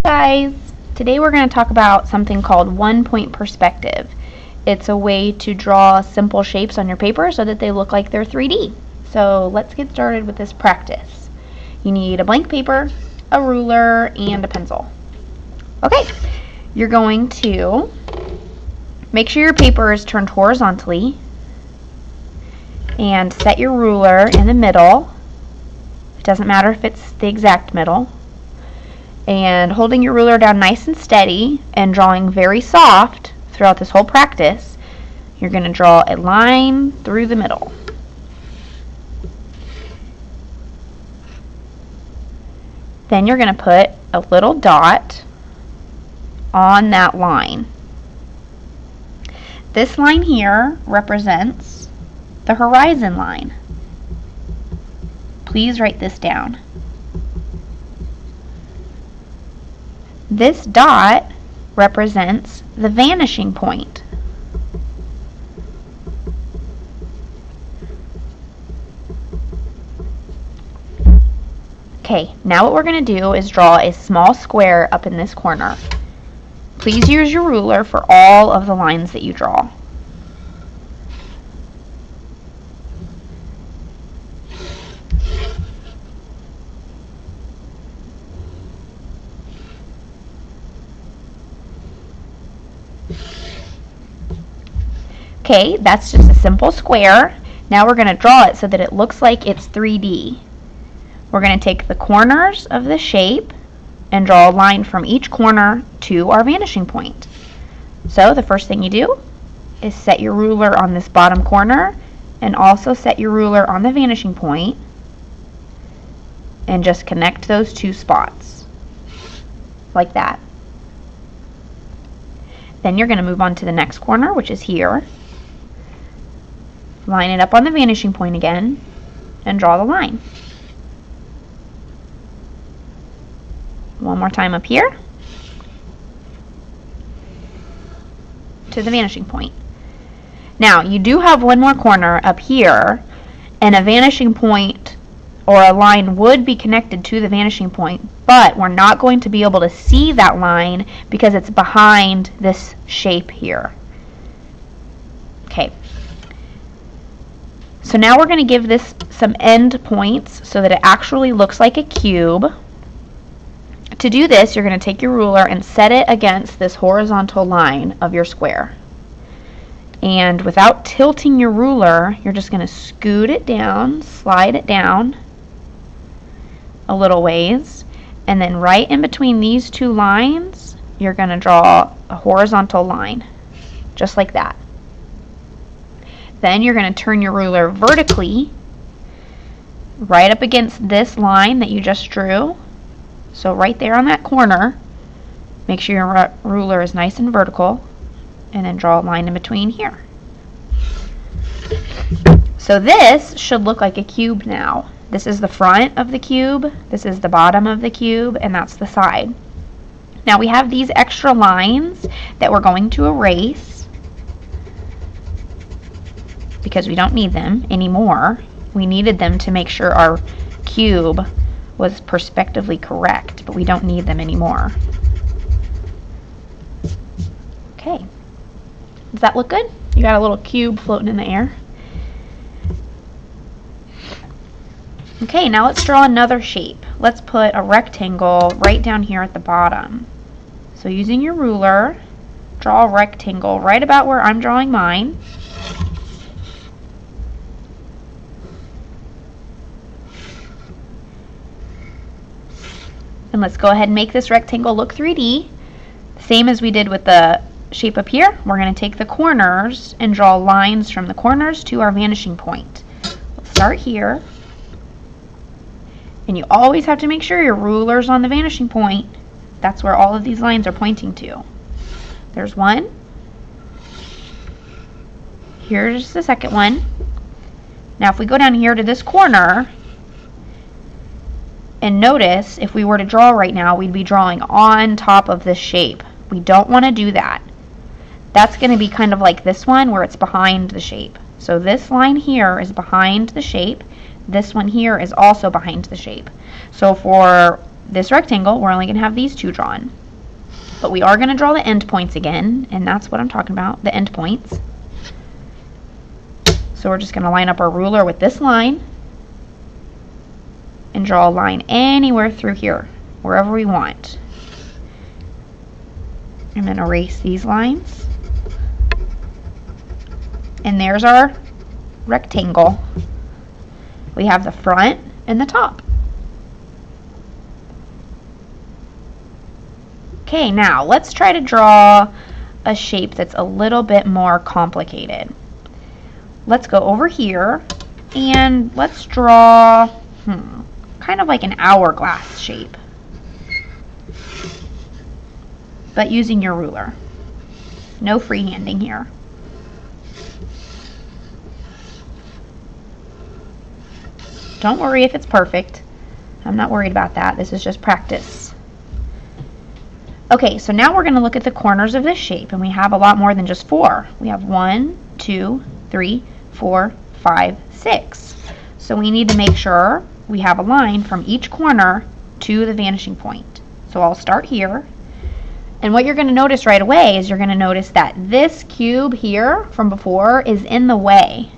Guys, today we're going to talk about something called one-point perspective. It's a way to draw simple shapes on your paper so that they look like they're 3D. So let's get started with this practice. You need a blank paper, a ruler, and a pencil. Okay, you're going to make sure your paper is turned horizontally and set your ruler in the middle. It doesn't matter if it's the exact middle. And holding your ruler down nice and steady and drawing very soft throughout this whole practice, you're going to draw a line through the middle. Then you're going to put a little dot on that line. This line here represents the horizon line. Please write this down. This dot represents the vanishing point. Okay, now what we're going to do is draw a small square up in this corner. Please use your ruler for all of the lines that you draw. Okay, that's just a simple square. Now we're going to draw it so that it looks like it's 3D. We're going to take the corners of the shape and draw a line from each corner to our vanishing point. So the first thing you do is set your ruler on this bottom corner and also set your ruler on the vanishing point and just connect those two spots like that. Then you're going to move on to the next corner, which is here. Line it up on the vanishing point again and draw the line. One more time up here to the vanishing point. Now you do have one more corner up here, and a vanishing point or a line would be connected to the vanishing point, but we're not going to be able to see that line because it's behind this shape here. Okay. So now we're going to give this some end points so that it actually looks like a cube. To do this, you're going to take your ruler and set it against this horizontal line of your square. And without tilting your ruler, you're just going to scoot it down, slide it down a little ways, and then right in between these two lines, you're going to draw a horizontal line, just like that. Then you're going to turn your ruler vertically right up against this line that you just drew. So right there on that corner, make sure your ruler is nice and vertical, and then draw a line in between here. So this should look like a cube now. This is the front of the cube, this is the bottom of the cube, and that's the side. Now we have these extra lines that we're going to erase because we don't need them anymore. We needed them to make sure our cube was perspectively correct, but we don't need them anymore. Okay. Does that look good? You got a little cube floating in the air. Okay, now let's draw another shape. Let's put a rectangle right down here at the bottom. So using your ruler, draw a rectangle right about where I'm drawing mine. And let's go ahead and make this rectangle look 3D. Same as we did with the shape up here, we're going to take the corners and draw lines from the corners to our vanishing point. Let's start here. And you always have to make sure your ruler's on the vanishing point. That's where all of these lines are pointing to. There's one. Here's the second one. Now if we go down here to this corner, and notice, if we were to draw right now, we'd be drawing on top of this shape. We don't want to do that. That's going to be kind of like this one where it's behind the shape. So this line here is behind the shape. This one here is also behind the shape. So for this rectangle, we're only going to have these two drawn. But we are going to draw the end points again, and that's what I'm talking about, the end points. So we're just going to line up our ruler with this line and draw a line anywhere through here, wherever we want. And then erase these lines. And there's our rectangle. We have the front and the top. Okay, now let's try to draw a shape that's a little bit more complicated. Let's go over here and let's draw kind of like an hourglass shape, but using your ruler. No freehanding here. Don't worry if it's perfect. I'm not worried about that. This is just practice. Okay, so now we're going to look at the corners of this shape, and we have a lot more than just 4. We have 1, 2, 3, 4, 5, 6. So we need to make sure we have a line from each corner to the vanishing point. So I'll start here. And what you're going to notice right away is you're going to notice that this cube here from before is in the way.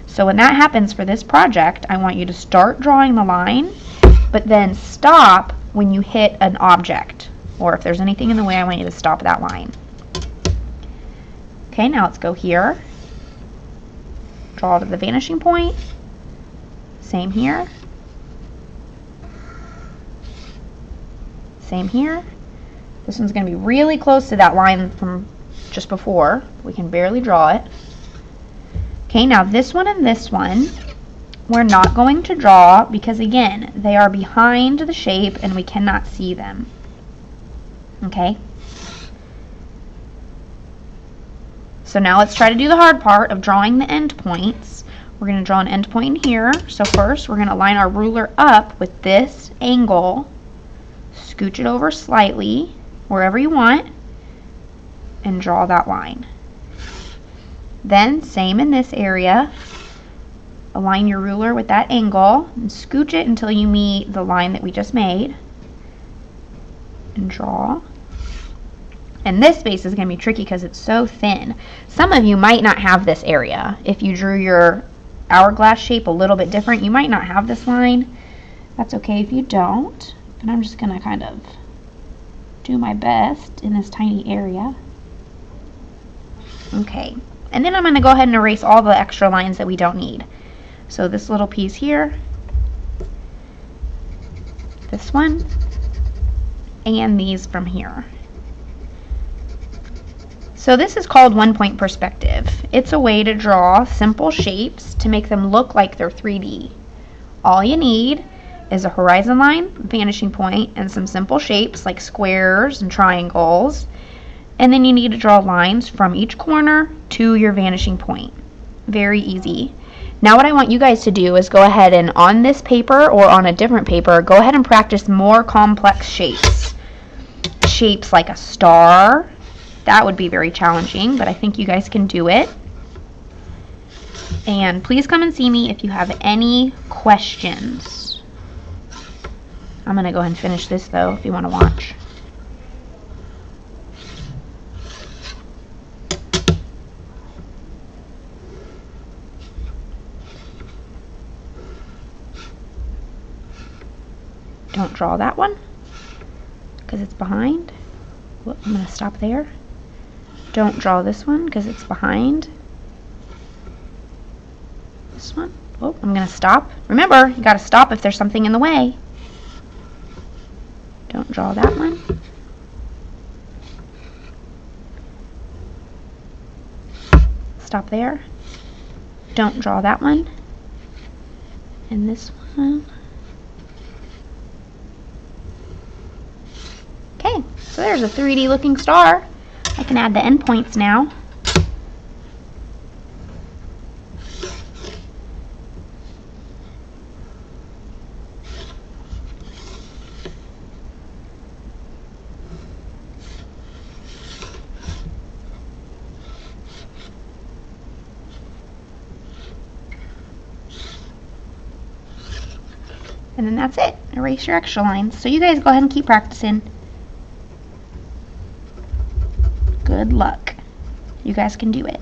So when that happens for this project, I want you to start drawing the line, but then stop when you hit an object. Or if there's anything in the way, I want you to stop that line. Okay, now let's go here. Draw to the vanishing point. Same here. Same here. This one's going to be really close to that line from just before. We can barely draw it. Okay, now this one and this one, we're not going to draw because, again, they are behind the shape and we cannot see them. Okay? So now let's try to do the hard part of drawing the end points. We're going to draw an end point in here. So first, we're going to line our ruler up with this angle, scooch it over slightly, wherever you want, and draw that line. Then, same in this area, align your ruler with that angle and scooch it until you meet the line that we just made, and draw. And this space is going to be tricky because it's so thin. Some of you might not have this area. If you drew your hourglass shape a little bit different, you might not have this line. That's okay if you don't, but I'm just going to kind of do my best in this tiny area. Okay, and then I'm going to go ahead and erase all the extra lines that we don't need. So this little piece here, this one, and these from here. So this is called one-point perspective. It's a way to draw simple shapes to make them look like they're 3D. All you need is a horizon line, vanishing point, and some simple shapes like squares and triangles. And then you need to draw lines from each corner to your vanishing point. Very easy. Now what I want you guys to do is go ahead and on this paper or on a different paper, go ahead and practice more complex shapes. Shapes like a star. That would be very challenging, but I think you guys can do it. And please come and see me if you have any questions. I'm going to go ahead and finish this though if you want to watch. Don't draw that one because it's behind. Whoop, I'm going to stop there. Don't draw this one because it's behind. This one. Oh, I'm going to stop. Remember, you got to stop if there's something in the way. Don't draw that one. Stop there. Don't draw that one. And this one. Okay, so there's a 3D looking star. I can add the endpoints now. And then that's it. erase your extra lines. So you guys go ahead and keep practicing. Good luck. You guys can do it.